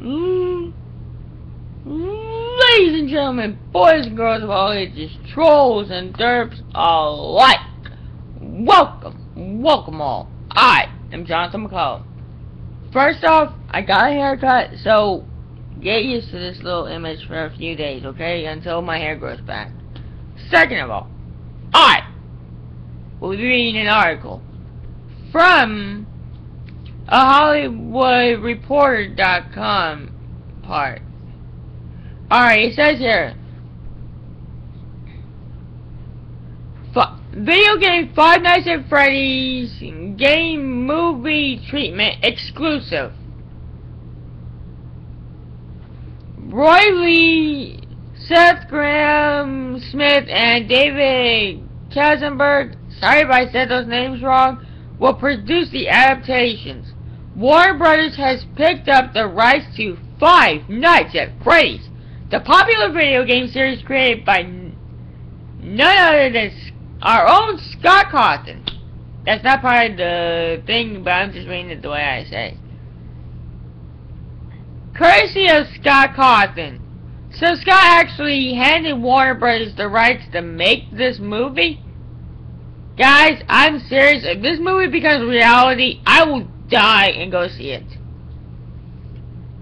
Ladies and gentlemen, boys and girls of all ages, trolls and derps alike, welcome all. I am Jonathan McCullough. First off, I got a haircut, so get used to this little image for a few days, okay, until my hair grows back. Second of all, I will be reading an article from a HollywoodReporter.com part. Alright, it says here, video game Five Nights at Freddy's game movie treatment exclusive. Roy Lee, Seth Graham Smith, and David Katzenberg, sorry if I said those names wrong, will produce the adaptations. Warner Brothers has picked up the rights to Five Nights at Freddy's, the popular video game series created by none other than our own Scott Cawthon. That's not part of the thing, but I'm just reading it the way I say. Courtesy of Scott Cawthon. So Scott actually handed Warner Brothers the rights to make this movie? Guys, I'm serious. If this movie becomes reality, I will die and go see it.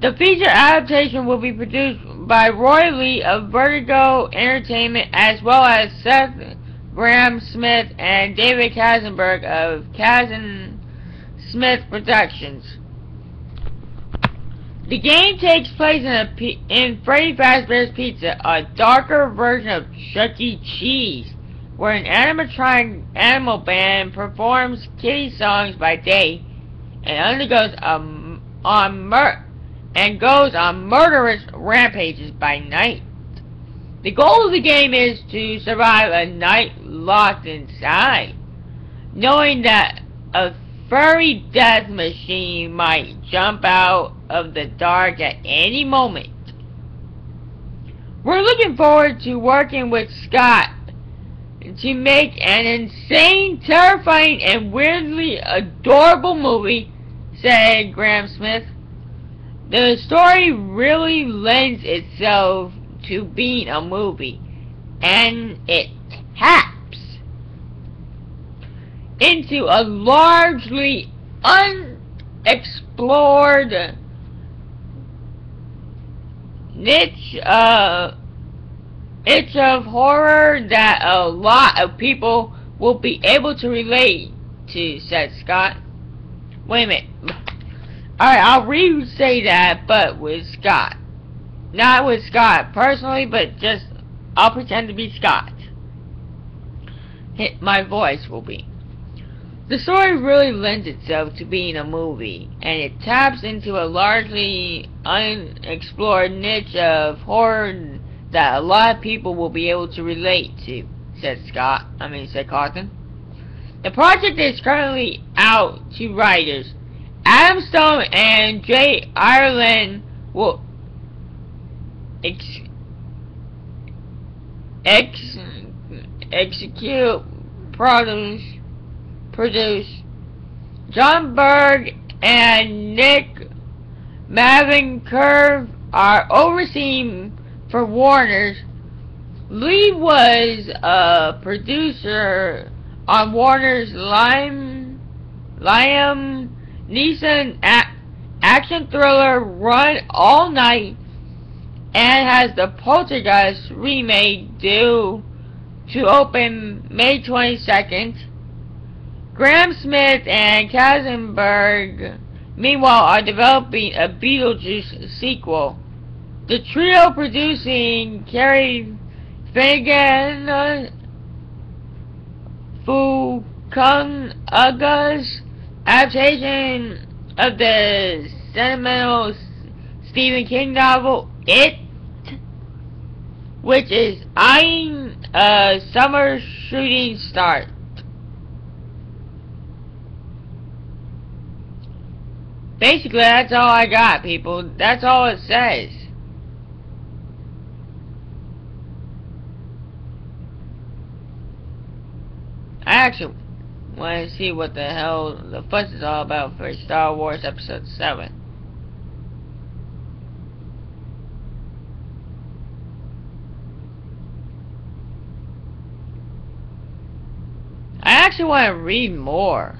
The feature adaptation will be produced by Roy Lee of Vertigo Entertainment, as well as Seth Graham Smith and David Katzenberg of Kazan Smith Productions. The game takes place in Freddy Fazbear's Pizza, a darker version of Chuck E. Cheese, where an animatronic animal band performs kitty songs by day and goes on murderous rampages by night. The goal of the game is to survive a night locked inside, knowing that a furry death machine might jump out of the dark at any moment. We're looking forward to working with Scott to make an insane, terrifying, and weirdly adorable movie, said Graham Smith. The story really lends itself to being a movie, and it taps into a largely unexplored niche of horror that a lot of people will be able to relate to, said Scott. Wait a minute. Alright, I'll re-say that, but with Scott. Not with Scott personally, but just, I'll pretend to be Scott. My voice will be. The story really lends itself to being a movie, and it taps into a largely unexplored niche of horror that a lot of people will be able to relate to, said Cawthon. The project is currently out to writers. Adam Stone and Jay Ireland will execute, produce. John Berg and Nick Mavencurve are overseeing for Warner's. Lee was a producer on Warner's Liam Neeson action thriller Run All Night, and has the Poltergeist remake due to open May 22nd. Graham Smith and Katzenberg, meanwhile, are developing a Beetlejuice sequel. The trio producing Carrie Finnegan, Fu Kung Aga's adaptation of the sentimental Stephen King novel It, which is eyeing a summer shooting start. Basically, that's all I got, people. That's all it says. I actually want to see what the hell the fuss is all about for Star Wars Episode 7. actually want to read more.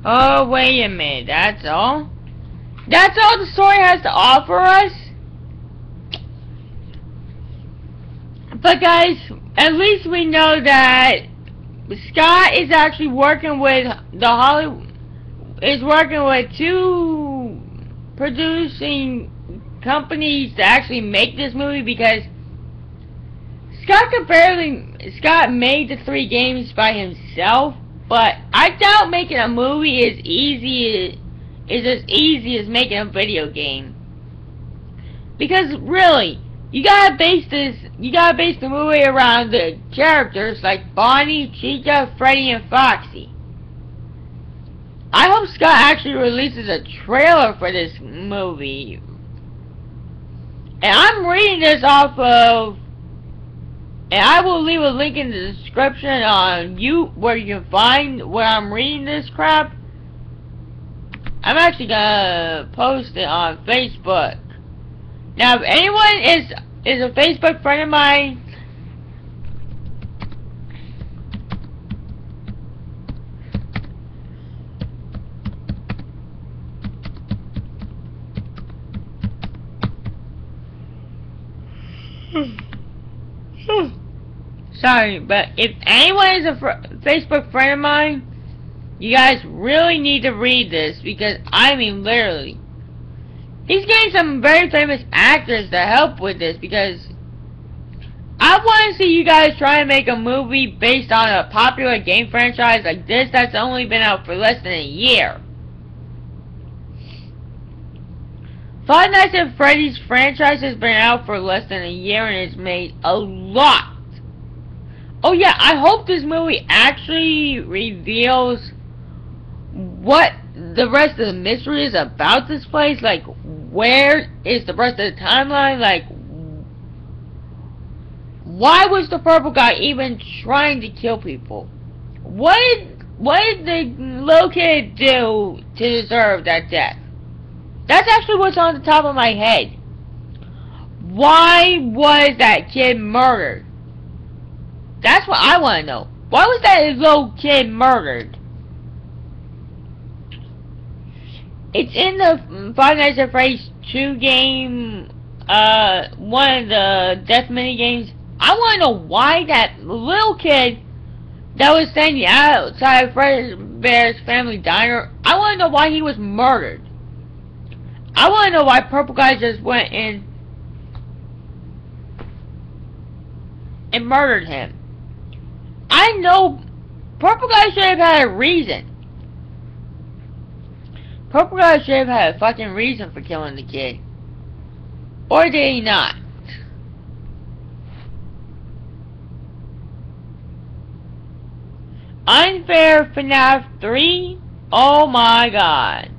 Oh, wait a minute. That's all? That's all the story has to offer us? But guys, at least we know that Scott is actually working with working with 2 producing companies to actually make this movie, because Scott made the 3 games by himself, but I doubt making a movie is as easy as making a video game. Because really, you gotta base the movie around the characters like Bonnie, Chica, Freddy, and Foxy. I hope Scott actually releases a trailer for this movie. And I'm reading this off of, and I will leave a link in the description on where you can find where I'm reading this crap. I'm actually gonna post it on Facebook. Now, if anyone is a Facebook friend of mine, sorry, but if anyone is a Facebook friend of mine, you guys really need to read this, because I mean literally, he's getting some very famous actors to help with this, because I want to see you guys try and make a movie based on a popular game franchise like this that's only been out for less than a year. Five Nights at Freddy's franchise has been out for less than a year and has made a lot. Oh yeah, I hope this movie actually reveals what the rest of the mystery is about this place. Like, where is the rest of the timeline? Like, why was the purple guy even trying to kill people? What did the little kid do to deserve that death? That's actually what's on the top of my head. Why was that kid murdered? That's what I want to know. Why was that little kid murdered? It's in the Five Nights at Freddy's 2 game, one of the death mini games. I want to know why that little kid that was standing outside Fredbear's family diner, I want to know why he was murdered. I want to know why Purple Guy just went in and murdered him. I know Purple Guy should have had a reason. Purple Guy should have had a fucking reason for killing the kid. Or did he not? Unfair FNAF 3? Oh my god.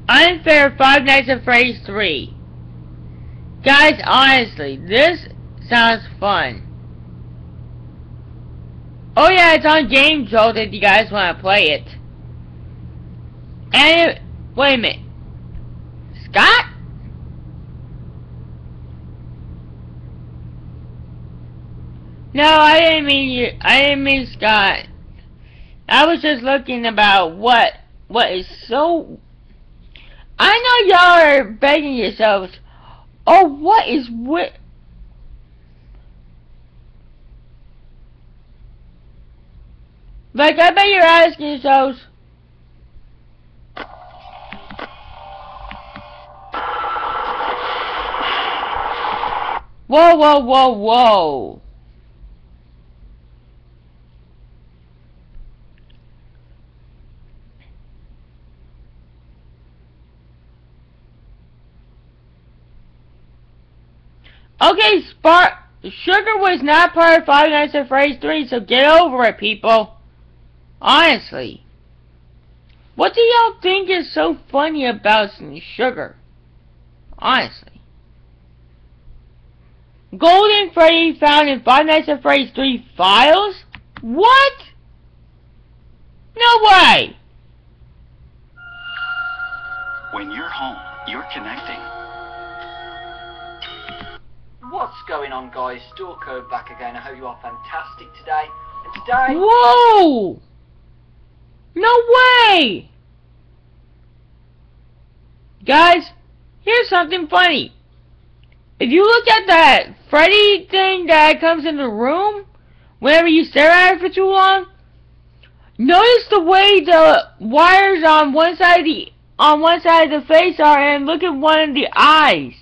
Unfair Five Nights at Freddy's 3. Guys, honestly, this sounds fun. Oh yeah, it's on Game Jolt if you guys want to play it. And wait a minute. Scott? No, I didn't mean you. I didn't mean Scott. I was just looking about what is so. I know y'all are begging yourselves, oh, what is with... Like, I bet you're asking yourselves, whoa, whoa, whoa, whoa. Okay, Sugar was not part of Five Nights at Freddy's 3, so get over it, people. Honestly. What do y'all think is so funny about Sugar? Honestly. Golden Freddy found in Five Nights at Freddy's 3 files? What? No way! When you're home, you're connecting. What's going on, guys? Stalker back again. I hope you are fantastic today. And today... Whoa! No way! Guys, here's something funny. If you look at that Freddy thing that comes in the room, whenever you stare at it for too long, notice the way the wires on one side of the face are, and look at one of the eyes.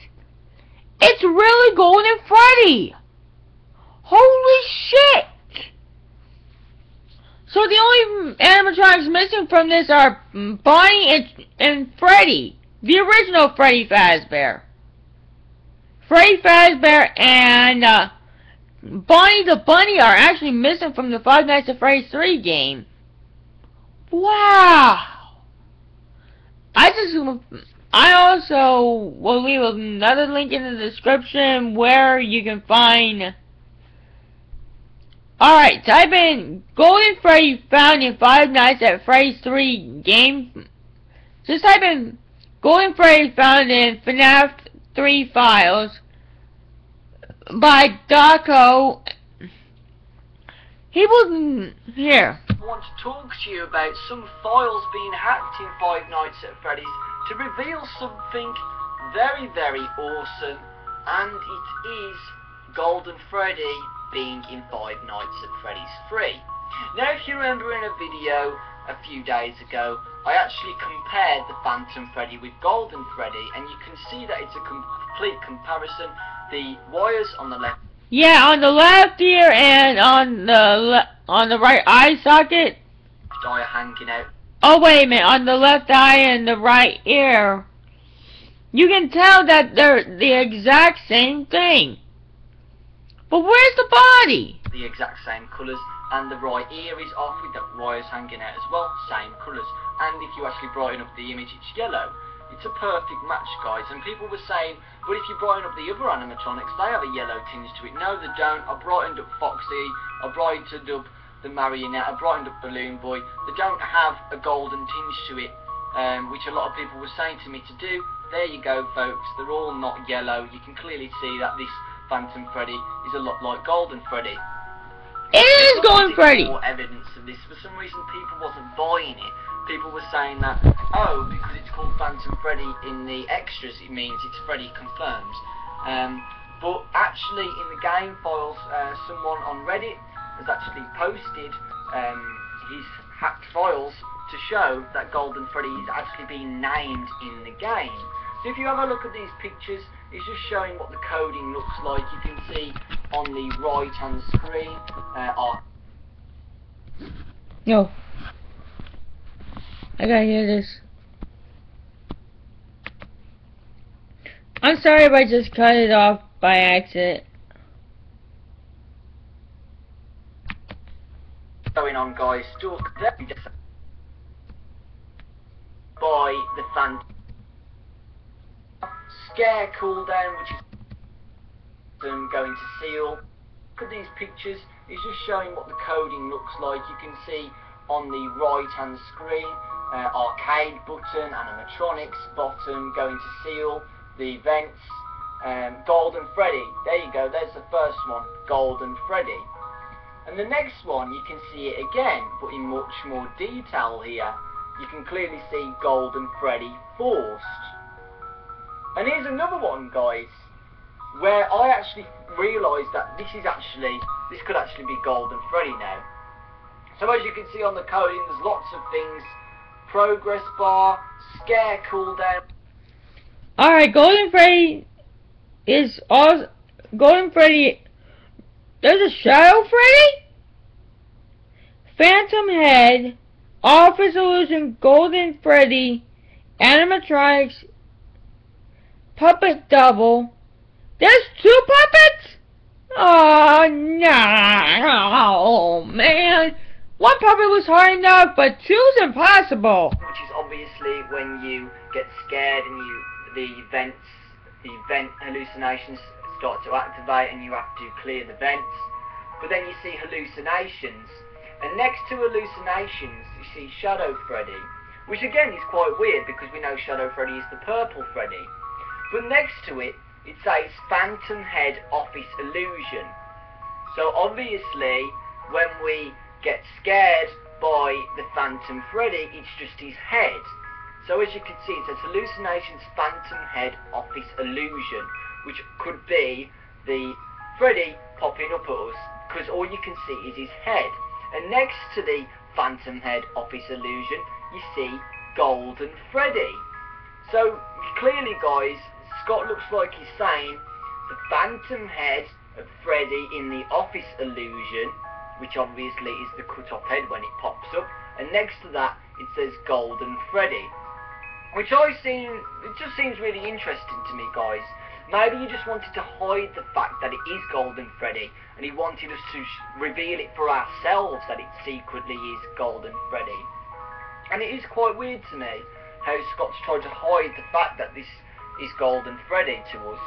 It's really Golden Freddy! Holy shit! So the only animatronics missing from this are Bonnie and Freddy. The original Freddy Fazbear. Freddy Fazbear and Bonnie the Bunny are actually missing from the Five Nights at Freddy's 3 game. Wow! I also will leave another link in the description where you can find... Alright, type in Golden Freddy found in Five Nights at Freddy's 3 game. Just type in Golden Freddy found in FNAF 3 files by Daco. He was here. I want to talk to you about some files being hacked in Five Nights at Freddy's to reveal something very, very awesome, and it is Golden Freddy being in Five Nights at Freddy's 3. Now, if you remember in a video a few days ago, I actually compared the Phantom Freddy with Golden Freddy, and you can see that it's a complete comparison. The wires on the left. Yeah, on the left ear and on the right eye socket. Eye hanging out. Oh wait a minute, on the left eye and the right ear, you can tell that they're the exact same thing. But where's the body? The exact same colours, and the right ear is off with the wires hanging out as well, same colours. And if you actually brighten up the image, it's yellow. It's a perfect match, guys. And people were saying, but if you brighten up the other animatronics, they have a yellow tinge to it. No, they don't. I brightened up Foxy, I brightened up the Marionette, I brightened up Balloon Boy. They don't have a golden tinge to it, which a lot of people were saying to me to do. There you go, folks. They're all not yellow. You can clearly see that this Phantom Freddy is a lot like Golden Freddy. It is Golden Freddy. More evidence of this. For some reason, people wasn't buying it. People were saying that, oh, because it's called Phantom Freddy in the extras, it means it's Freddy confirmed. But actually, in the game files, someone on Reddit has actually posted his hacked files to show that Golden Freddy is actually being named in the game. So if you have a look at these pictures, it's just showing what the coding looks like. You can see on the right hand screen No. I gotta hear this. I'm sorry if I just cut it off by accident. Going on, guys. Still by the Phantom Scare cooldown, which is going to seal. Look at these pictures. It's just showing what the coding looks like. You can see on the right hand screen arcade button, animatronics bottom, going to seal, the vents, Golden Freddy. There you go, there's the first one, Golden Freddy. And the next one, you can see it again, but in much more detail here. You can clearly see Golden Freddy Forced. And here's another one, guys, where I actually realised that this could actually be Golden Freddy now. So as you can see on the coding, there's lots of things. Progress bar, scare cooldown. Alright, Golden Freddy is all Golden Freddy. There's a Shadow Freddy? Phantom Head, Office Illusion, Golden Freddy, Animatronics, Puppet Double, There's 2 puppets? Oh, no, man. 1 puppet was hard enough, but 2's impossible. Which is obviously when you get scared and the vent hallucinations start to activate and you have to clear the vents. But then you see hallucinations, and next to hallucinations you see Shadow Freddy, which again is quite weird because we know Shadow Freddy is the purple Freddy. But next to it, it says Phantom Head Office Illusion. So obviously, when we get scared by the Phantom Freddy, it's just his head. So as you can see, it says Hallucinations Phantom Head Office Illusion, which could be the Freddy popping up at us, because all you can see is his head. And next to the Phantom Head Office Illusion, you see Golden Freddy. So clearly, guys, Scott looks like he's saying the Phantom Head of Freddy in the Office Illusion, which obviously is the cut-off head when it pops up, and next to that it says Golden Freddy, which it just seems really interesting to me, guys. Maybe he just wanted to hide the fact that it is Golden Freddy, and he wanted us to reveal it for ourselves that it secretly is Golden Freddy. And it is quite weird to me how Scott's tried to hide the fact that this is Golden Freddy to us.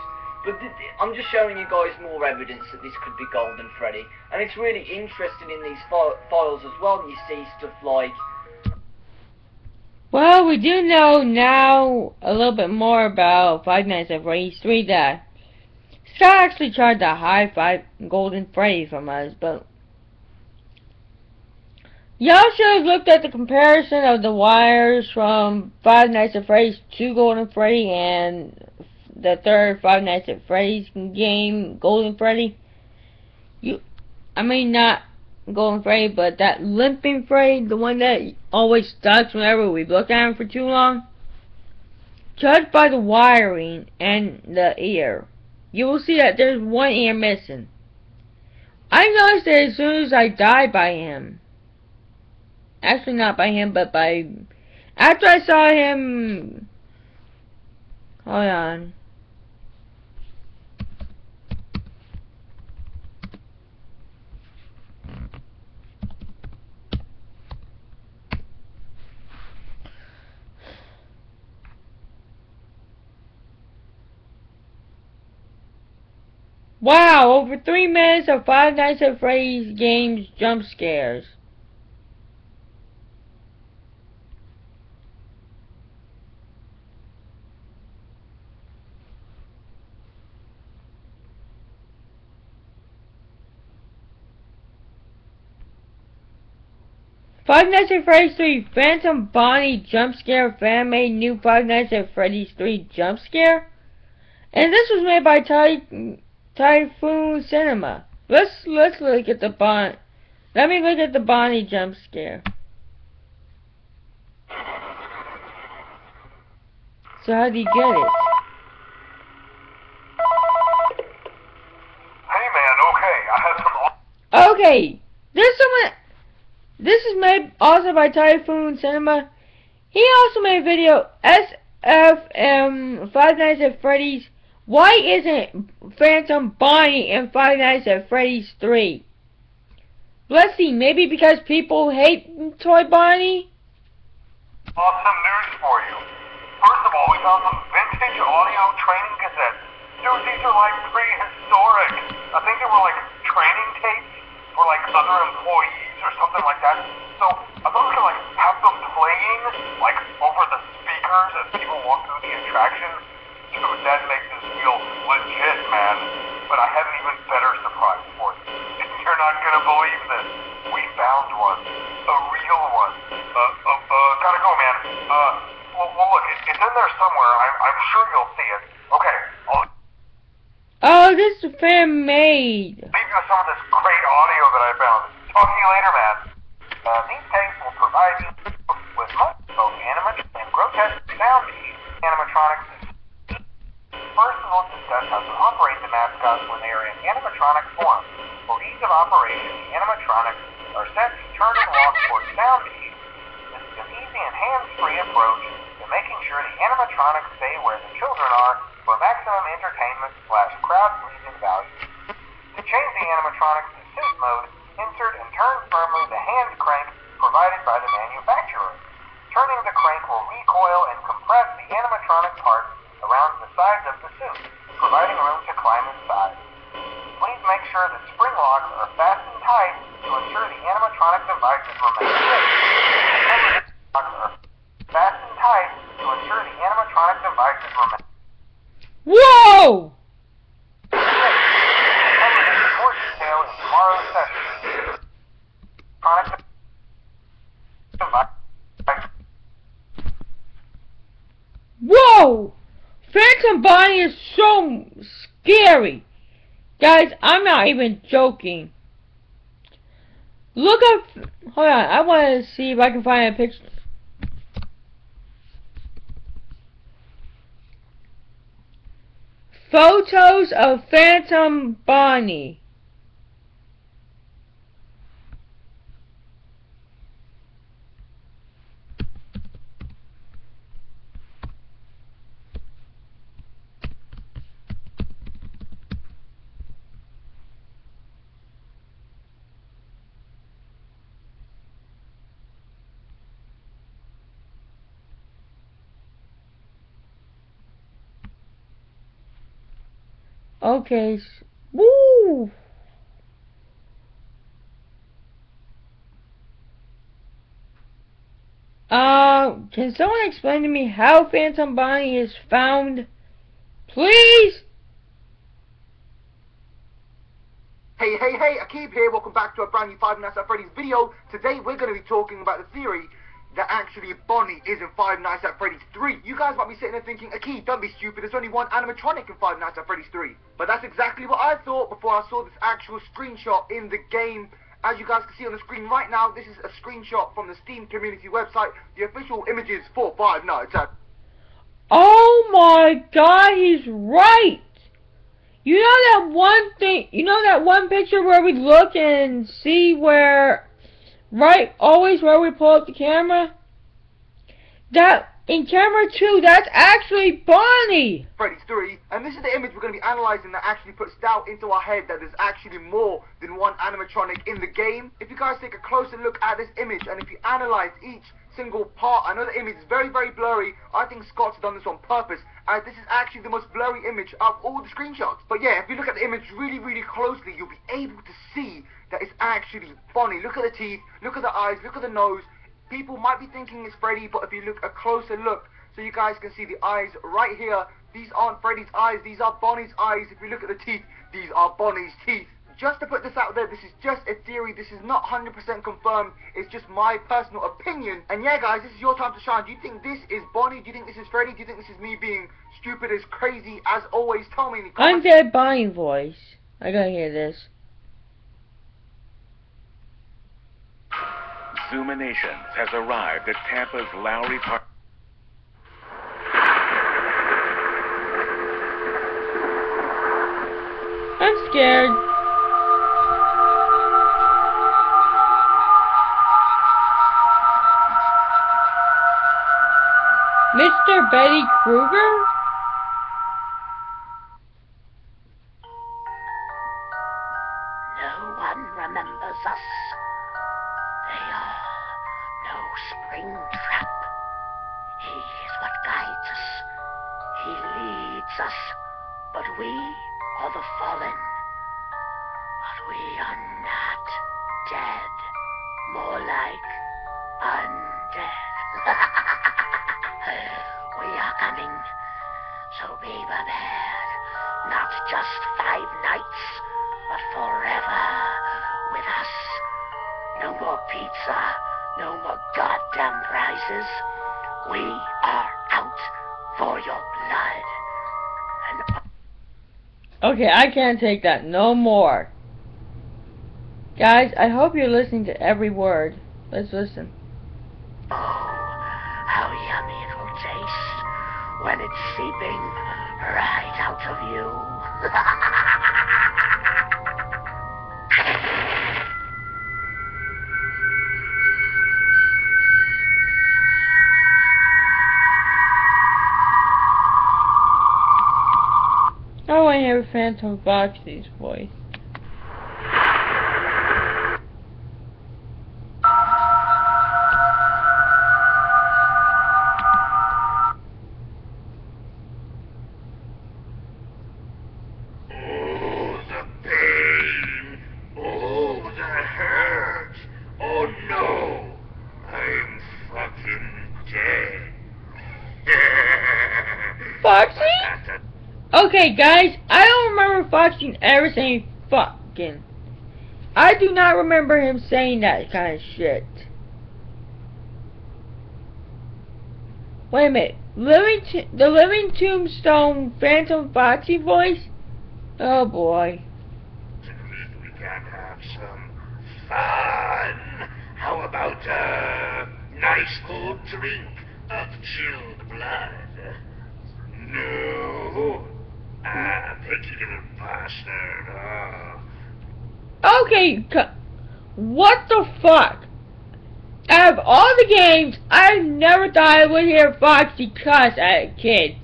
But I'm just showing you guys more evidence that this could be Golden Freddy. And it's really interesting in these files as well. You see stuff like... Well, we do know now a little bit more about Five Nights at Freddy's 3 that Scott actually tried to hide Golden Freddy from us, but y'all should have looked at the comparison of the wires from Five Nights at Freddy's 2 Golden Freddy and the third Five Nights at Freddy's game, Golden Freddy. Not Golden Freddy, but that limping Freddy, the one that always stuck whenever we look at him for too long. Judged by the wiring and the ear, you will see that there's 1 ear missing. I noticed that as soon as I died by him. Actually, not by him, but by... After I saw him... Hold on. Wow, over 3 minutes of Five Nights at Freddy's games jump scares. Five Nights at Freddy's 3 Phantom Bonnie jump scare fan made new Five Nights at Freddy's 3 jump scare. And this was made by Typhoon Cinema. Let's look at the Bonnie. Let me look at the Bonnie jump scare. So how do you get it? Hey man, okay, I have some... Okay, this is made also by Typhoon Cinema. He also made a video, SFM Five Nights at Freddy's. Why isn't Phantom Bonnie in Five Nights at Freddy's 3? Let's see, maybe because people hate Toy Bonnie? Awesome news for you. First of all, we found some vintage audio training cassettes. Dude, these are like prehistoric. I think they were like training tapes for like other employees or something like that. So I thought we could like have them playing like over the speakers as people walk through the attraction. Dude, that makes us feel legit, man. But I have an even better surprise for you. You're not gonna believe this. We found one. A real one. Gotta go, man. Well, look, it's in there somewhere. I'm sure you'll see it. Okay, Oh, this is fan made. Leave you with some of this great audio that I found. Talk to you later, man. These tapes will provide you with much both animatronic and grotesque sound animatronics. First, we'll discuss how to operate the mascots when they are in animatronic form. For ease of operation, the animatronics are set to turn and walk towards sound beats. This is an easy and hands-free approach that making sure the animatronics stay where the children are for maximum entertainment / crowd-pleasing value. To change the animatronics to suit mode, insert and turn firmly the hand crank provided by the manufacturer. Turning the crank will recoil and compress the animatronic parts around the sides of the suit, providing room to climb inside. Please make sure that spring locks are fastened tight to ensure the animatronic devices remain safe. Locks are fastened tight to ensure the animatronic devices remain safe. Whoa! Cover this in more detail in tomorrow's session. Whoa! Phantom Bonnie is so scary. Guys, I'm not even joking. Look up. Hold on, I want to see if I can find a picture. Photos of Phantom Bonnie. Okay. Woo! Can someone explain to me how Phantom Bonnie is found? Please? Hey, Akib here. Welcome back to a brand new Five Nights at Freddy's video. Today we're going to be talking about the theory that actually Bonnie is in Five Nights at Freddy's 3. You guys might be sitting there thinking, Akib, don't be stupid, there's only one animatronic in Five Nights at Freddy's 3. But that's exactly what I thought before I saw this actual screenshot in the game. As you guys can see on the screen right now, this is a screenshot from the Steam community website, the official images for Five Nights at... Oh my god, he's right! You know that one thing, you know that one picture where we look and see where, right, always where we pull up the camera? That, in camera 2, that's actually Bonnie! Freddy's 3, and this is the image we're going to be analysing that actually puts doubt into our head that there's actually more than one animatronic in the game. If you guys take a closer look at this image, and if you analyse each single part, I know the image is very, very blurry. I think Scott's done this on purpose, as this is actually the most blurry image of all the screenshots. But yeah, if you look at the image really, really closely, you'll be able to see that it's actually Bonnie. Look at the teeth, look at the eyes, look at the nose. People might be thinking it's Freddy, but if you look a closer look, so you guys can see the eyes right here, these aren't Freddy's eyes, these are Bonnie's eyes. If you look at the teeth, these are Bonnie's teeth. Just to put this out there, this is just a theory, this is not 100% confirmed, it's just my personal opinion. And yeah guys, this is your time to shine. Do you think this is Bonnie? Do you think this is Freddy? Do you think this is me being stupid as crazy as always? Tell me in the comments. Undead Bonnie voice. I gotta hear this. Zoominations has arrived at Tampa's Lowry Park. I'm scared. Mr. Betty Kruger? No one remembers us. They are no spring trap. He is what guides us. He leads us. But we are the fallen. But we are not dead. More like undead. We are coming. So be prepared. Not just 5 nights, but forever with us. No more pizza. No more goddamn prizes. We are out for your blood. And Okay, I can't take that no more. Guys, I hope you're listening to every word. Let's listen. oh, how yummy it will taste when it's seeping right out of you. hear Phantom Foxy's voice. Oh, the pain. Oh, the hurt. Oh no. I'm fucking dead. Foxy? Okay, guys, I don't remember Foxy ever saying fucking. I do not remember him saying that kind of shit. Wait a minute. The Living Tombstone Phantom Foxy voice? Oh boy. We can have some fun. How about a nice cold drink of chilled blood? No. Ah, picky little bastard. Okay, what the fuck? Out of all the games, I never thought I would hear Foxy cuss at kids.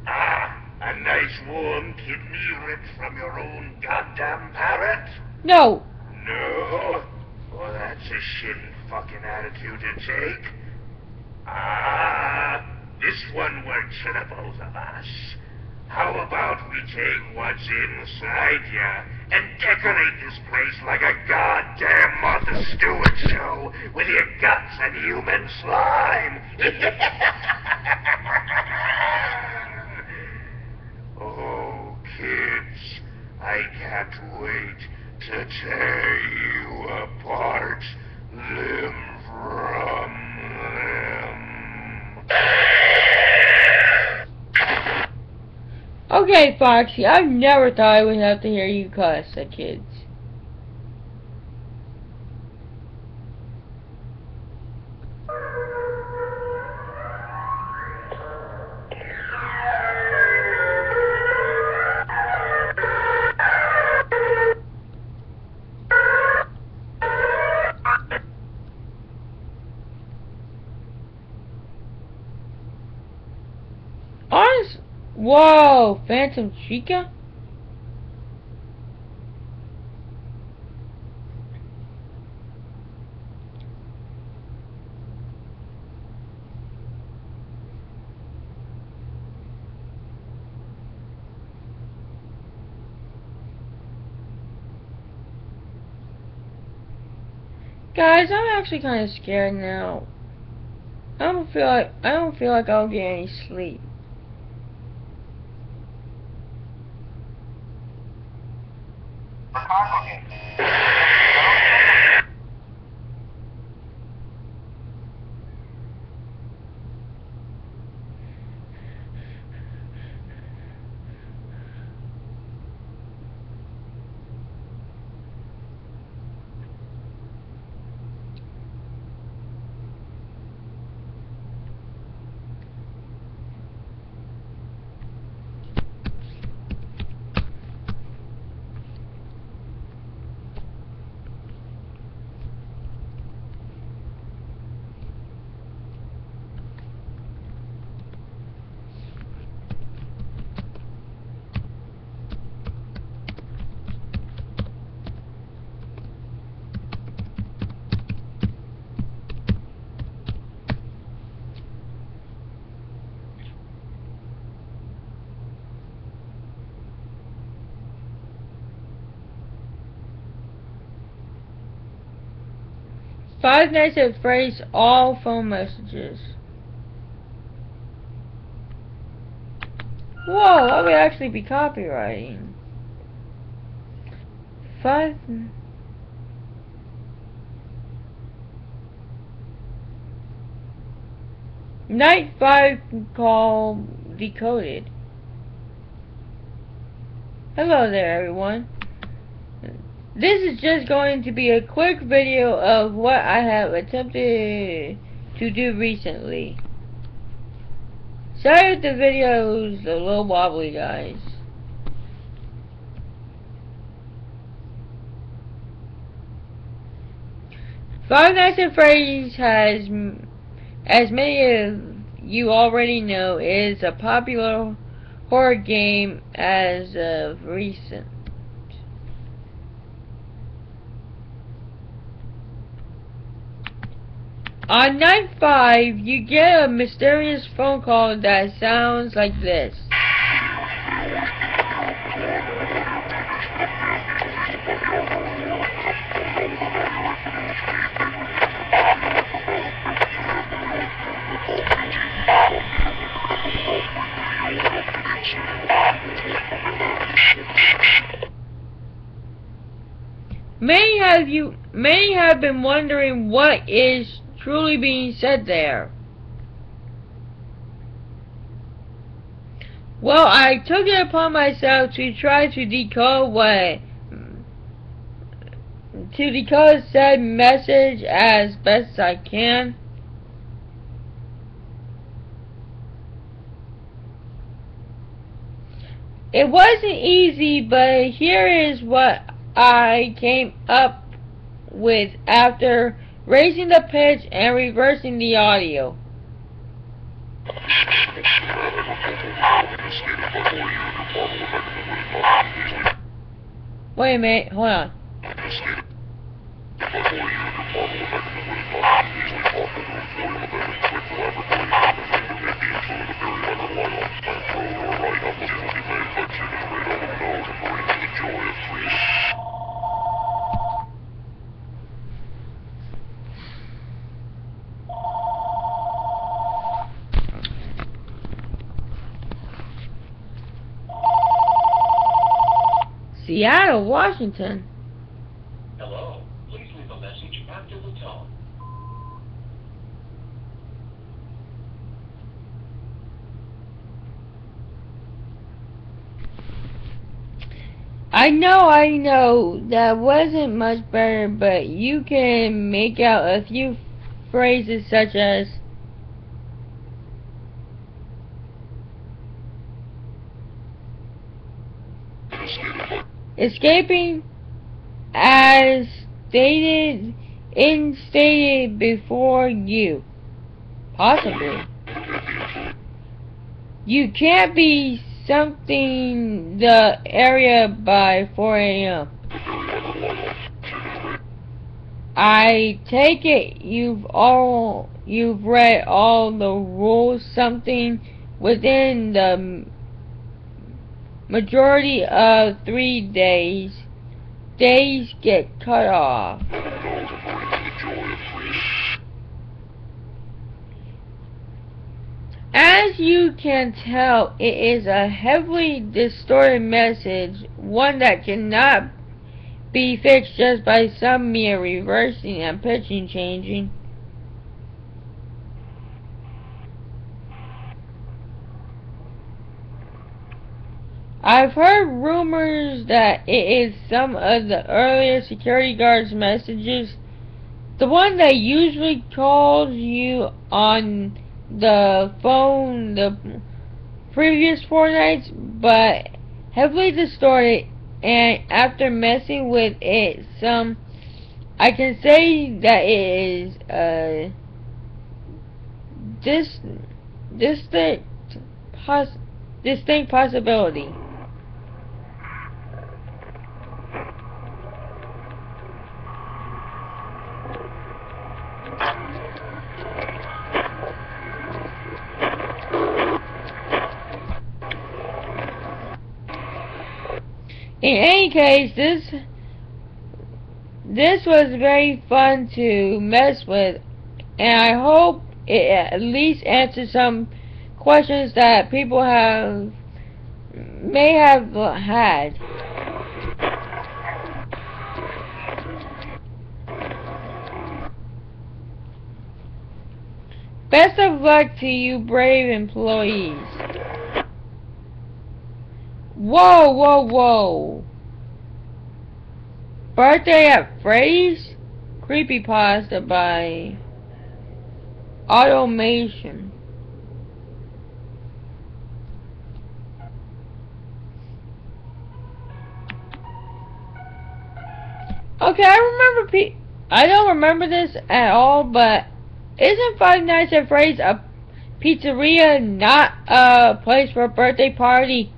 Ah, a nice warm kidney ripped from your own goddamn parrot? No. No? Well, that's a shitty fucking attitude to take. Ah, this one works for the both of us. How about we take what's inside ya and decorate this place like a goddamn Martha Stewart show with your guts and human slime? Oh, kids, I can't wait to tear you apart, limb from limb. Okay, Foxy, I never thought I would have to hear you cuss at kids. Whoa, Phantom Chica? Guys, I'm actually kind of scared now. I don't feel like I'll get any sleep. Five Nights at Freddy's all phone messages. Whoa, that would actually be copywriting. Night 5 call decoded. Hello there, everyone. This is just going to be a quick video of what I have attempted to do recently. Sorry if the video is a little wobbly, guys. Five Nights at Freddy's has, as many of you already know, is a popular horror game as of recent. On night 5, you get a mysterious phone call that sounds like this. Many have been wondering what is truly being said there. Well, I took it upon myself to try to decode said message as best I can. It wasn't easy, but here is what I came up with after raising the pitch and reversing the audio. Wait a minute, hold on. Seattle, Washington. Hello. Please leave a message after the tone. I know, that wasn't much better, but you can make out a few phrases such as escaping as stated before you. Possibly. You can't be something the area by 4 a.m. I take it you've read all the rules, something within the majority of 3 days. Days get cut off. As you can tell, it is a heavily distorted message, one that cannot be fixed just by some mere reversing and pitching changing. I've heard rumors that it is some of the earlier security guards' messages, the one that usually calls you on the phone the previous 4 nights, but heavily distorted, and after messing with it some, I can say that it is distinct possibility. In any case, this was very fun to mess with, and I hope it at least answers some questions that people may have had. Best of luck to you brave employees. Whoa. Birthday at Freddy's? Creepypasta by Automation. Okay, I don't remember this at all, but isn't Five Nights at Freddy's pizzeria, not a place for a birthday party.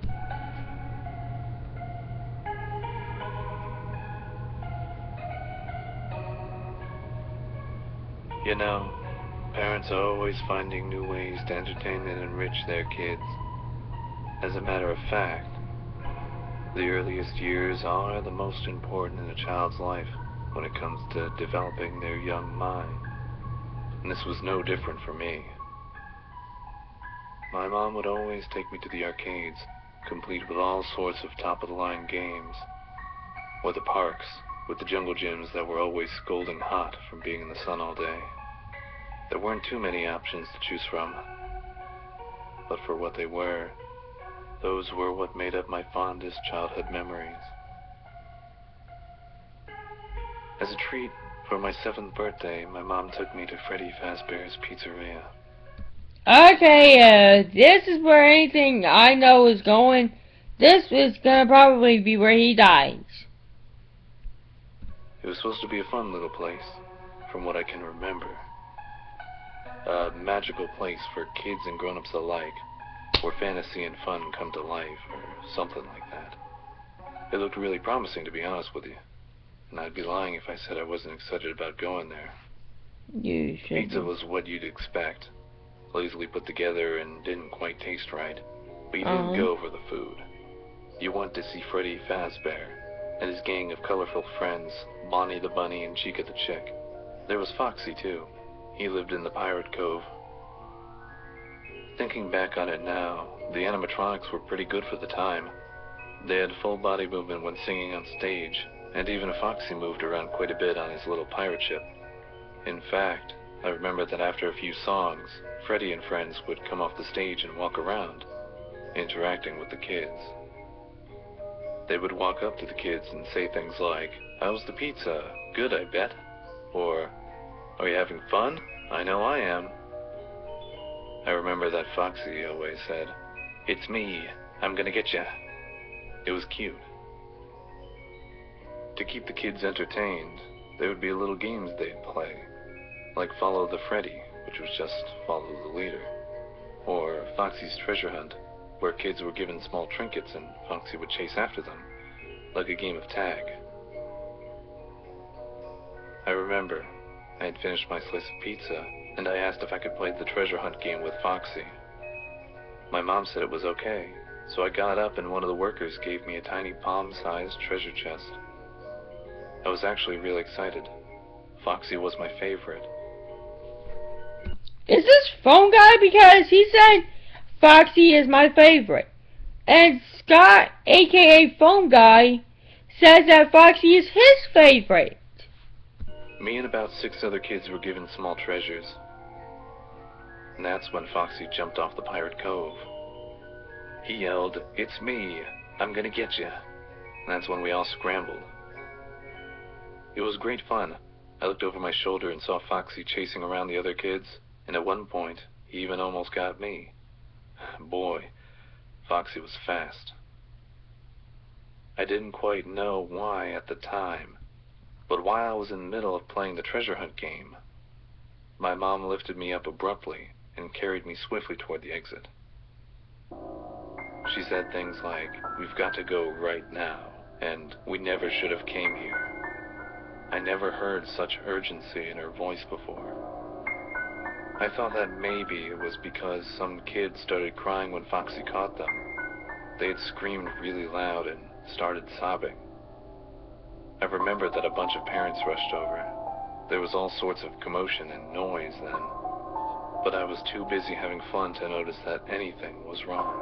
You know, parents are always finding new ways to entertain and enrich their kids. As a matter of fact, the earliest years are the most important in a child's life when it comes to developing their young mind. And this was no different for me. My mom would always take me to the arcades, complete with all sorts of top-of-the-line games, or the parks with the jungle gyms that were always scalding hot from being in the sun all day. There weren't too many options to choose from, but for what they were, those were what made up my fondest childhood memories. As a treat for my 7th birthday, my mom took me to Freddy Fazbear's Pizzeria. Okay, this is where anything I know is going. This is gonna probably be where he dies. It was supposed to be a fun little place, from what I can remember. A magical place for kids and grown-ups alike, where fantasy and fun come to life, or something like that. It looked really promising, to be honest with you, and I'd be lying if I said I wasn't excited about going there. You should. Pizza was what you'd expect, lazily put together and didn't quite taste right, but you didn't go for the food. You went to see Freddy Fazbear and his gang of colorful friends, Bonnie the Bunny and Chica the Chick. There was Foxy, too. He lived in the Pirate Cove. Thinking back on it now, the animatronics were pretty good for the time. They had full body movement when singing on stage, and even Foxy moved around quite a bit on his little pirate ship. In fact, I remember that after a few songs, Freddy and friends would come off the stage and walk around, interacting with the kids. They would walk up to the kids and say things like, "How's the pizza? Good, I bet." Or, "Are you having fun? I know I am." I remember that Foxy always said, "It's me, I'm gonna get ya." It was cute. To keep the kids entertained, there would be little games they'd play, like Follow the Freddy, which was just follow the leader, or Foxy's Treasure Hunt, where kids were given small trinkets and Foxy would chase after them, like a game of tag. I remember I had finished my slice of pizza, and I asked if I could play the treasure hunt game with Foxy. My mom said it was okay, so I got up and one of the workers gave me a tiny palm-sized treasure chest. I was actually really excited. Foxy was my favorite. Is this phone guy? Because he said Foxy is my favorite. And Scott, aka phone guy, says that Foxy is his favorite. Me and about 6 other kids were given small treasures. And that's when Foxy jumped off the Pirate Cove. He yelled, "It's me, I'm gonna get ya." And that's when we all scrambled. It was great fun. I looked over my shoulder and saw Foxy chasing around the other kids, and at one point, he even almost got me. Boy, Foxy was fast. I didn't quite know why at the time, but while I was in the middle of playing the treasure hunt game, my mom lifted me up abruptly and carried me swiftly toward the exit. She said things like, "We've got to go right now," and "We never should have came here." I never heard such urgency in her voice before. I thought that maybe it was because some kids started crying when Foxy caught them. They had screamed really loud and started sobbing. I remember that a bunch of parents rushed over. There was all sorts of commotion and noise then, but I was too busy having fun to notice that anything was wrong.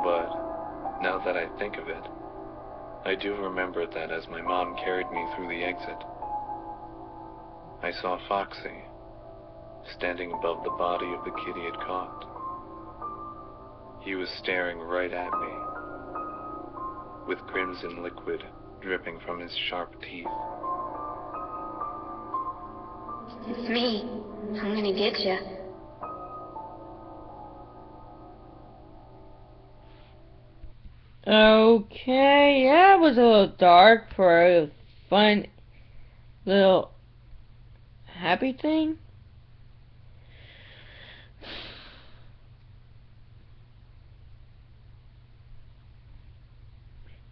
But now that I think of it, I do remember that as my mom carried me through the exit, I saw Foxy standing above the body of the kid he had caught. He was staring right at me, with crimson liquid dripping from his sharp teeth. "It's me. I'm gonna get you." Okay, yeah, it was a little dark for a fun little happy thing.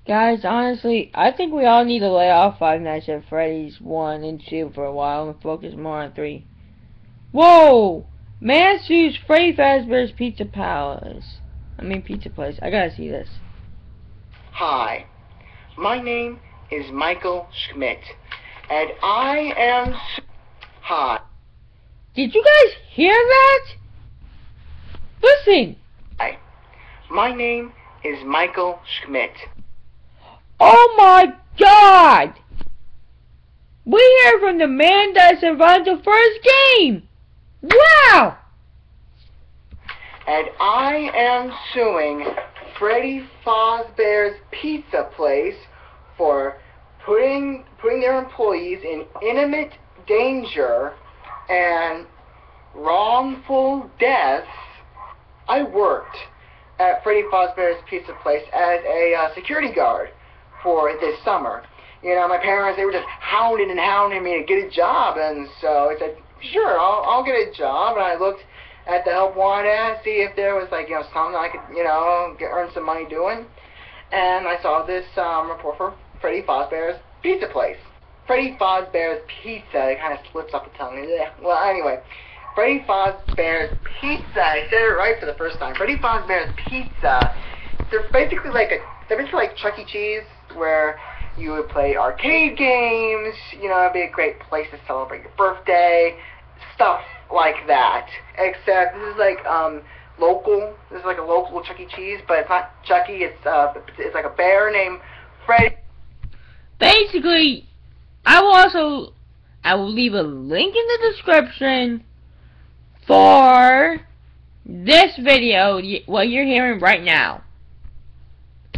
Guys, honestly, I think we all need to lay off Five Nights at Freddy's 1 and 2 for a while and focus more on 3. Whoa! Man sues Freddy Fazbear's Pizza Place. I gotta see this. Hi, my name is Michael Schmidt, and I am... Hi. Did you guys hear that? Listen! Hi, my name is Michael Schmidt. Oh my God! We hear from the man that survived the first game! Wow! And I am suing Freddy Fazbear's Pizza Place for putting their employees in imminent danger and wrongful deaths. I worked at Freddy Fazbear's Pizza Place as a security guard for this summer. You know, my parents, they were just hounding me to get a job, and so I said, sure, I'll get a job. And I looked at the help wanted ad, see if there was, like, you know, something I could, you know, earn some money doing. And I saw this report for Freddy Fazbear's Pizza Place. Freddy Fazbear's Pizza, it kind of slips off the tongue. Well, anyway, Freddy Fazbear's Pizza, I said it right for the first time. Freddy Fazbear's Pizza, they're basically like Chuck E. Cheese, where you would play arcade games, you know, it'd be a great place to celebrate your birthday, stuff like that. Except this is like local. This is like a local Chuck E. Cheese, but it's not Chucky. It's like a bear named Freddy. Basically, I will leave a link in the description for this video, what you're hearing right now.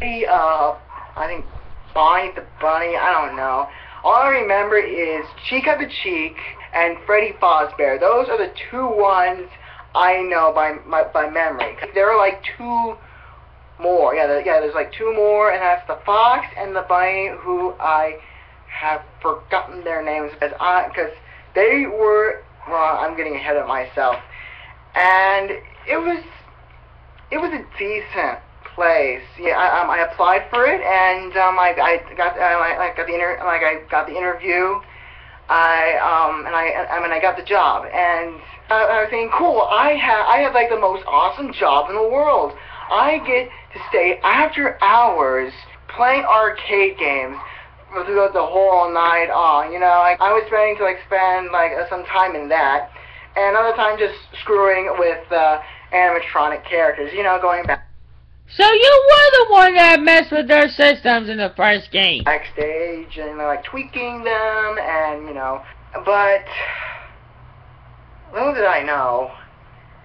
I think Bonnie the Bunny, I don't know. All I remember is Chica the Cheek and Freddy Fazbear. Those are the two ones I know by memory. There are like two more. Yeah, there's like two more, and that's the Fox and the Bunny, who I have forgotten their names because they were, well, I'm getting ahead of myself. And it was a decent place. Yeah, I applied for it, and I got the interview. I got the job, and I was thinking, cool. I have like the most awesome job in the world. I get to stay after hours playing arcade games throughout the whole night on. You know, I was planning to spend some time in that, and other time just screwing with animatronic characters. You know, going back. So you were the one that messed with their systems in the first game. Backstage and tweaking them, and but little did I know.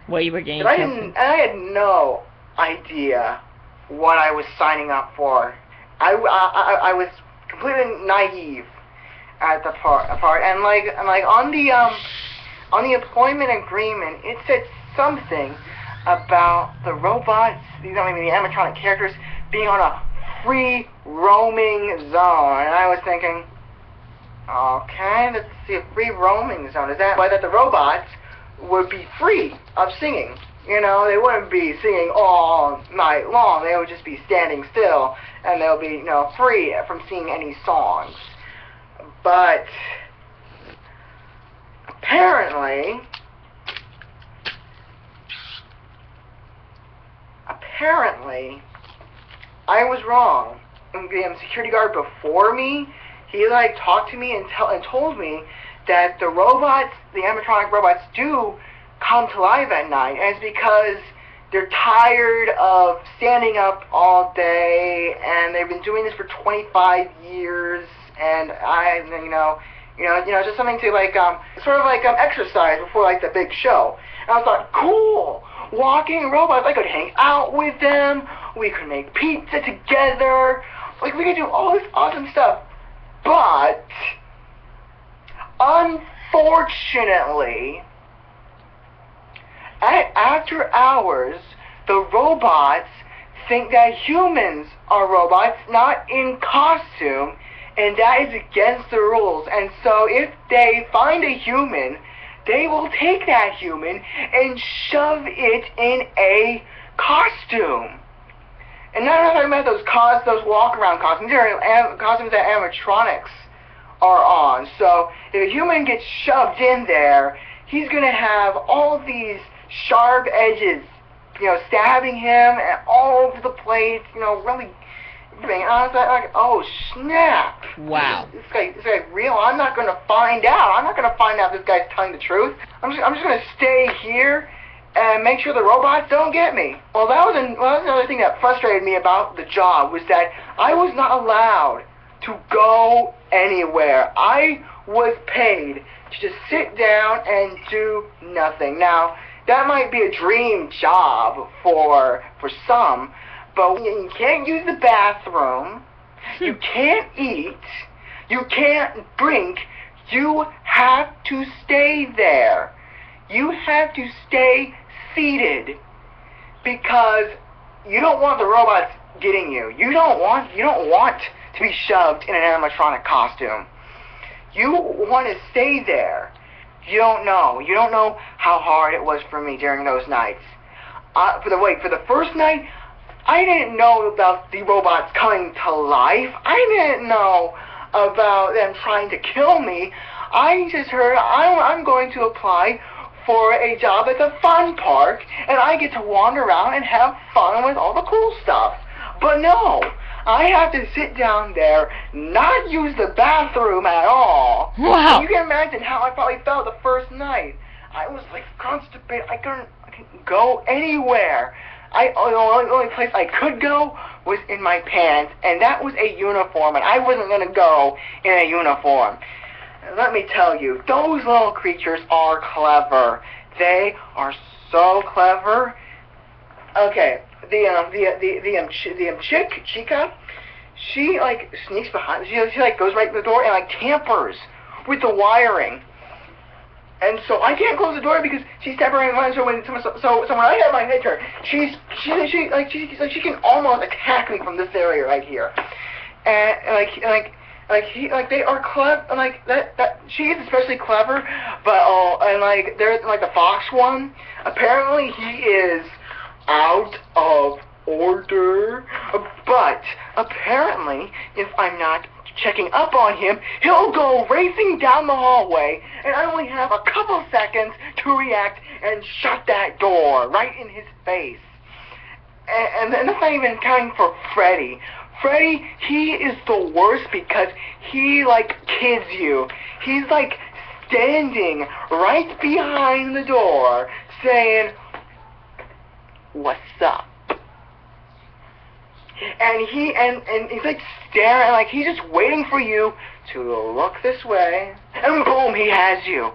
What you were getting? I had no idea what I was signing up for. I was completely naive at the part, and on the employment agreement, it said something about the robots, the animatronic characters, being on a free roaming zone. And I was thinking, okay, let's see, a free roaming zone. Is that why that the robots would be free of singing? You know, they wouldn't be singing all night long. They would just be standing still, and they'll be, free from singing any songs. But apparently, I was wrong. The security guard before me, he talked to me and told me that the robots, the animatronic robots, do come to life at night, and it's because they're tired of standing up all day, and they've been doing this for 25 years, and just something to sort of exercise before the big show. And I thought, cool, walking robots, I could hang out with them, we could make pizza together, we could do all this awesome stuff. But unfortunately, after hours, the robots think that humans are robots, not in costume, and that is against the rules. And so if they find a human, they will take that human and shove it in a costume. And not only about those walk-around costumes, these are costumes that animatronics are on. So if a human gets shoved in there, he's going to have all of these sharp edges, you know, stabbing him and all over the place, you know, really. And I was like, oh snap! Wow. This guy real? I'm not going to find out. I'm not going to find out if this guy's telling the truth. I'm just going to stay here and make sure the robots don't get me. Well, that was another thing that frustrated me about the job, was that I was not allowed to go anywhere. I was paid to just sit down and do nothing. Now, that might be a dream job for some, but you can't use the bathroom, you can't eat, you can't drink, you have to stay there. You have to stay seated because you don't want the robots getting you. You don't want to be shoved in an animatronic costume. You want to stay there. You don't know how hard it was for me during those nights. For the first night, I didn't know about the robots coming to life. I didn't know about them trying to kill me. I just heard I'm going to apply for a job at the fun park, and I get to wander around and have fun with all the cool stuff. But no, I have to sit down there, not use the bathroom at all. Wow. You can imagine how I probably felt the first night. I was like constipated. I couldn't go anywhere. The only place I could go was in my pants, and that was a uniform, and I wasn't going to go in a uniform. And let me tell you, those little creatures are clever. They are so clever. Okay, the Chica, she like sneaks behind. She like goes right to the door and like tampers with the wiring. And so I can't close the door because she's tampering behind. So when I have my head turned, she can almost attack me from this area right here. And they are clever, and like that she is especially clever, but and like there's like the Fox one, apparently he is out of order, but apparently if I'm not checking up on him, he'll go racing down the hallway, and I only have a couple seconds to react and shut that door right in his face. And that's not even counting for Freddy. Freddy, he is the worst because he, like, kids you. He's, like, standing right behind the door saying, "What's up?" And he's, like, staring, like, he's just waiting for you to look this way, and boom, he has you.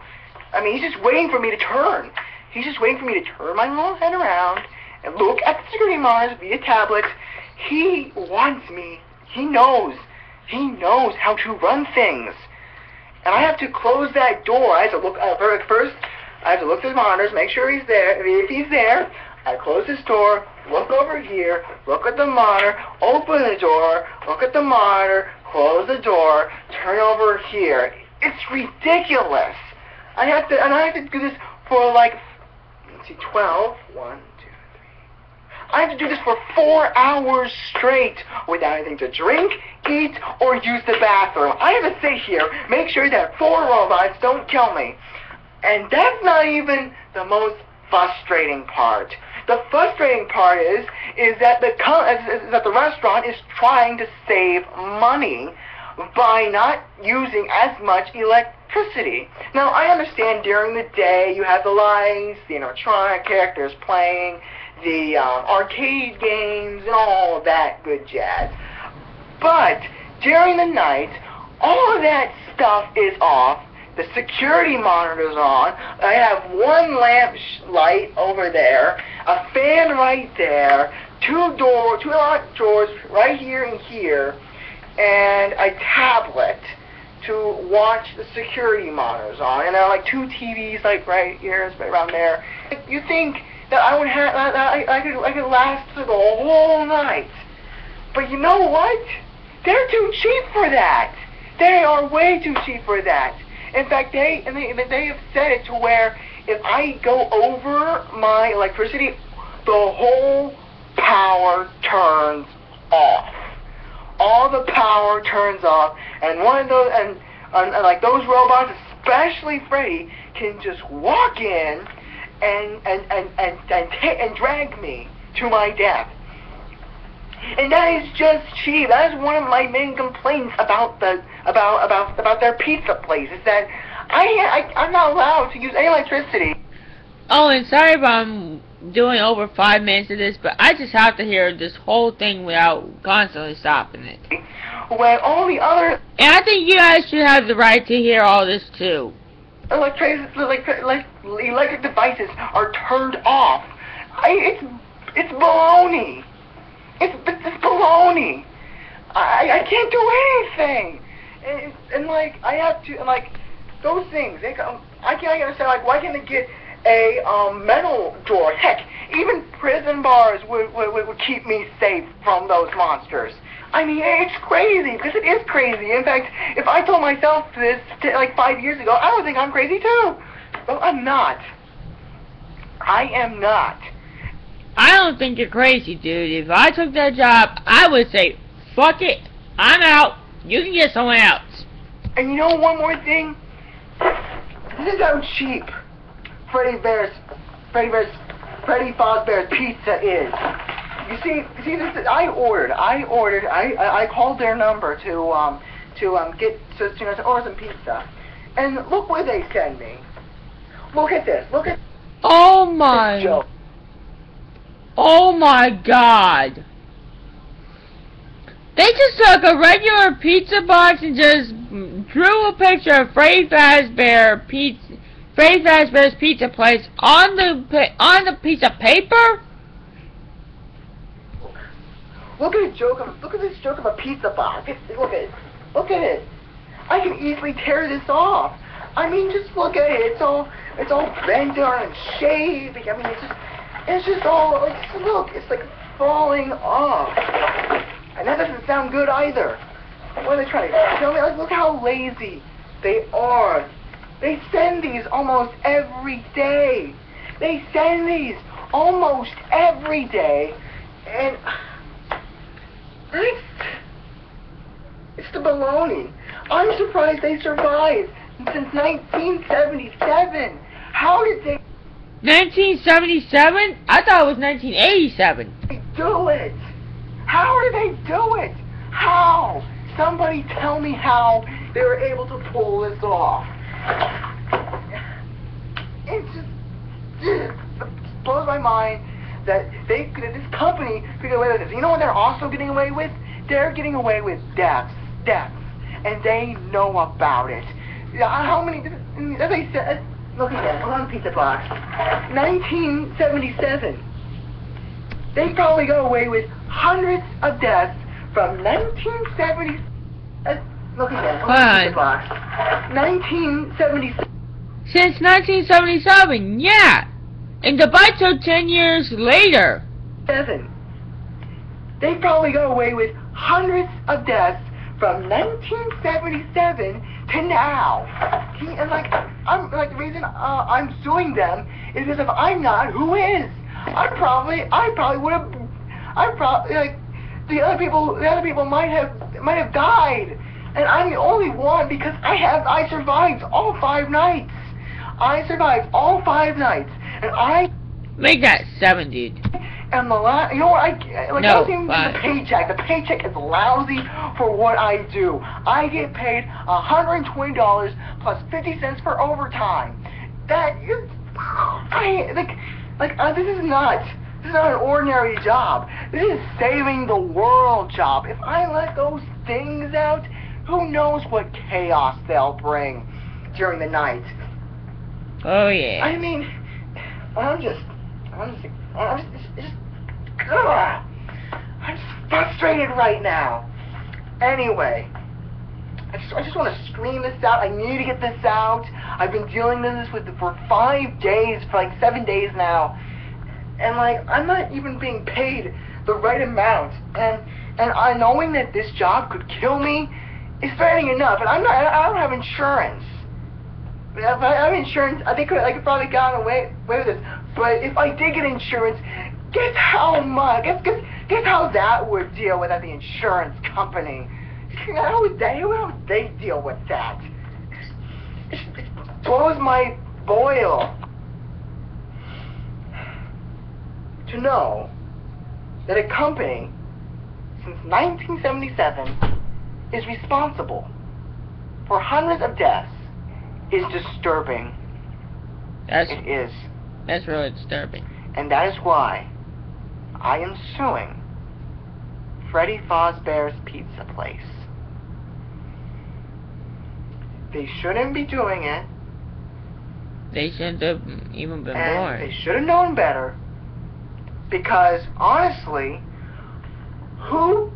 I mean, he's just waiting for me to turn. He's just waiting for me to turn my little head around and look at the security monitors via tablet. He wants me. He knows how to run things. And I have to close that door. I have to look, first, I have to look through the monitors, make sure he's there. If he's there, I close this door, look over here, look at the monitor, open the door, look at the monitor, close the door, turn over here. It's ridiculous. I have to do this for like, let's see, 12, 1, 2, 3. I have to do this for 4 hours straight without anything to drink, eat, or use the bathroom. I have to sit here, make sure that 4 robots don't kill me. And that's not even the most frustrating part. The frustrating part is that the restaurant is trying to save money by not using as much electricity. Now, I understand during the day you have the lights, the animatronic characters playing, the arcade games, and all of that good jazz. But during the night, all of that stuff is off. The security monitor's on. I have one lamp light over there, a fan right there, two locked doors right here and here, and a tablet to watch the security monitors on. And there are like 2 TVs like right here, right around there. You think that I would have, I could last through the whole night. But you know what? They're too cheap for that. They are way too cheap for that. In fact, they have said it to where if I go over my electricity, the whole power turns off. All the power turns off, and one of those, and like those robots, especially Freddy, can just walk in and drag me to my death. And that is just cheap. That is one of my main complaints about their pizza place, is that I'm not allowed to use any electricity. Oh, and sorry if I'm doing over 5 minutes of this, but I just have to hear this whole thing without constantly stopping it. When all the other... And I think you guys should have the right to hear all this too. Electric devices are turned off. It's baloney. It's baloney. I can't do anything. And like, I have to, and like, those things, I can't understand, like, why can't they get a metal door? Heck, even prison bars would keep me safe from those monsters. I mean, it's crazy, because it is crazy. In fact, if I told myself this like 5 years ago, I would think I'm crazy too. Well, I'm not. I am not. I don't think you're crazy, dude. If I took that job, I would say, fuck it, I'm out. You can get someone else. And you know one more thing? This is how cheap Freddy Fazbear's Pizza is. You see, this is, I called their number to order some pizza, and look where they send me. Look at this. Look at. Oh my. Oh my God. They just took a regular pizza box and just drew a picture of Freddy Fazbear's Pizza Place on the piece of paper. Look at this joke of a pizza box. Look at it. I can easily tear this off. I mean, just look at it. It's all bent down and shaved. I mean, it's just all like, look, it's like falling off. And that doesn't sound good either. What are they trying to tell me? Like, look how lazy they are. They send these almost every day. And it's the baloney. I'm surprised they survived since 1977. How did they 1977? I thought it was 1987. do it? How did they do it? How? Somebody tell me how they were able to pull this off. It just blows my mind that this company could get away with this. You know what they're also getting away with? They're getting away with deaths, and they know about it. How many? As I said, look again. Put on the pizza box. 1977. They probably got away with hundreds of deaths from 1970. Look again. Put on the pizza box. 1977. Since 1977, yeah. And the bite took 10 years later. They probably got away with hundreds of deaths from 1977 to now. And like, the reason I'm suing them is because if I'm not, who is? I probably would have. Like, the other people might have died, and I'm the only one because I survived all 5 nights. And I make that 7, dude. And the last, you know what? No, that wasn't even the paycheck. The paycheck is lousy for what I do. I get paid $120 plus 50 cents for overtime. That is, this is not an ordinary job. This is saving the world job. If I let those things out, who knows what chaos they'll bring during the night. Oh yeah. I mean, I'm just frustrated right now. Anyway, I just want to scream this out. I need to get this out. I've been dealing with this for 5 days, for like 7 days now, and like I'm not even being paid the right amount. And knowing that this job could kill me is threatening enough. And I don't have insurance. If I have insurance, I could probably get away with this. But if I did get insurance, guess how much? Guess how that would deal with at the insurance company. How would they deal with that? It blows my boil to know that a company since 1977 is responsible for hundreds of deaths is disturbing. It is. That's really disturbing. And that is why I am suing Freddy Fazbear's Pizza Place. They shouldn't be doing it. They shouldn't have even been and born. They should have known better. Because honestly, who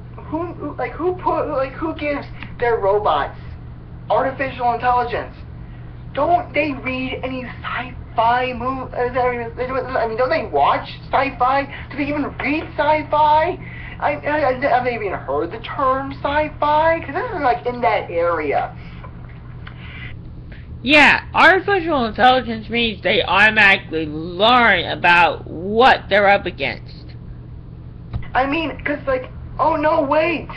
gives their robots artificial intelligence? Don't they read any sci-fi movies? I mean, don't they watch sci-fi? Do they even read sci-fi? Have they even heard the term sci-fi? Because this is like in that area. Yeah, artificial intelligence means they automatically learn about what they're up against. I mean, because like, oh no, wait.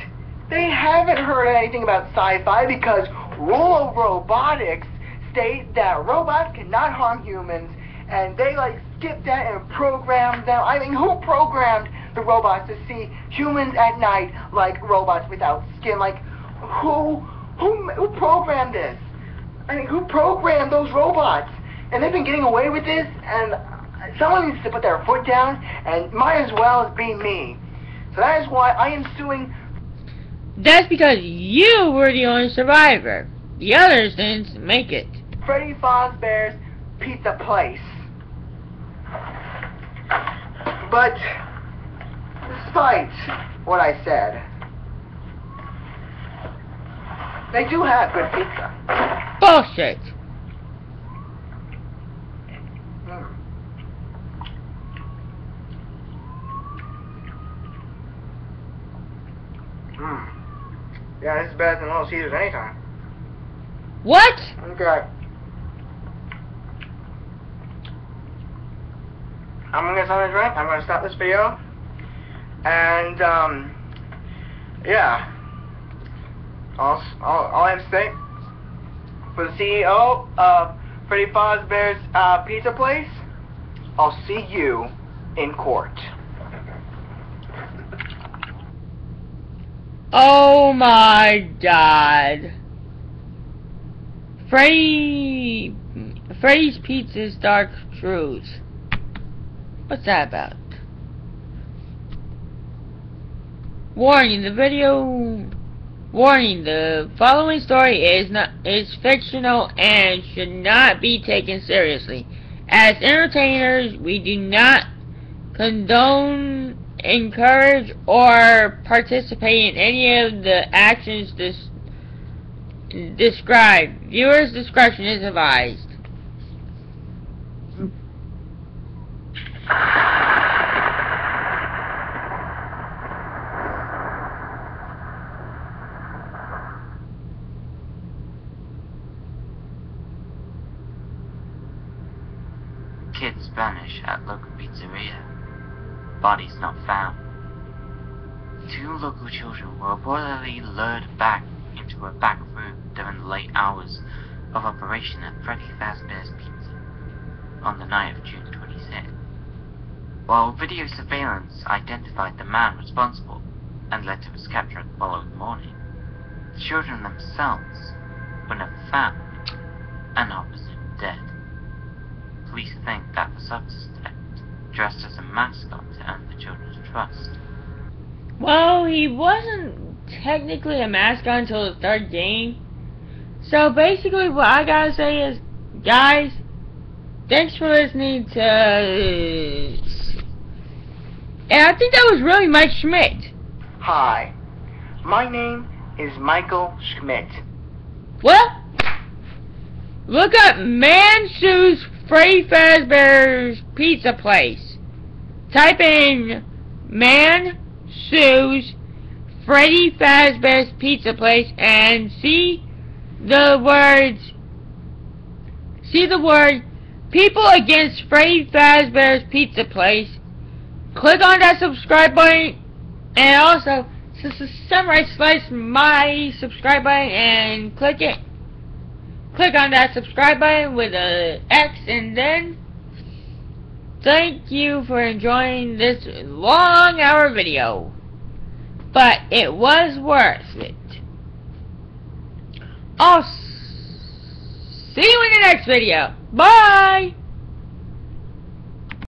They haven't heard anything about sci-fi because rule of robotics state that robots cannot harm humans, and they like skipped that and programmed them. I mean, who programmed the robots to see humans at night like robots without skin? Like, who programmed this? I mean, who programmed those robots? And they've been getting away with this, and someone needs to put their foot down, and might as well be me. So that is why I am suing. That's because you were the only survivor. The others didn't make it. Freddy Fazbear's Pizza Place. But, despite what I said, they do have good pizza. Bullshit. Yeah, this is better than Little Caesars anytime. What? Okay. I'm gonna get something to drink. I'm gonna stop this video. And, yeah. All I have to say, for the CEO of Freddy Fazbear's Pizza Place, I'll see you in court. Oh my God. Freddy's Pizza's Dark Truths. What's that about? Warning, the following story is fictional and should not be taken seriously. As entertainers, we do not condone, encourage, or participate in any of the actions described. Viewers' discretion is advised. Kids vanish at local pizzeria. Bodies not found. 2 local children were reportedly lured back into a back room during the late hours of operation at Freddy Fazbear's Pizza on the night of June 26th. While video surveillance identified the man responsible and led to his capture the following morning, the children themselves were never found and are presumed dead. Police think that the suspect dressed as a mascot to earn the children's trust. Well, he wasn't technically a mascot until the 3rd game. So basically what I gotta say is, guys, thanks for listening to... And I think that was really Mike Schmidt. Hi, my name is Michael Schmidt. What? Look up Man Sues Freddy Fazbear's Pizza Place. Type in Man Sues Freddy Fazbear's Pizza Place and see the word People Against Freddy Fazbear's Pizza Place. Click on that subscribe button And also, Samurai Slice my subscribe button and click it. Click on that subscribe button with a X, and then thank you for enjoying this long hour video. But it was worth it. I'll see you in the next video. Bye!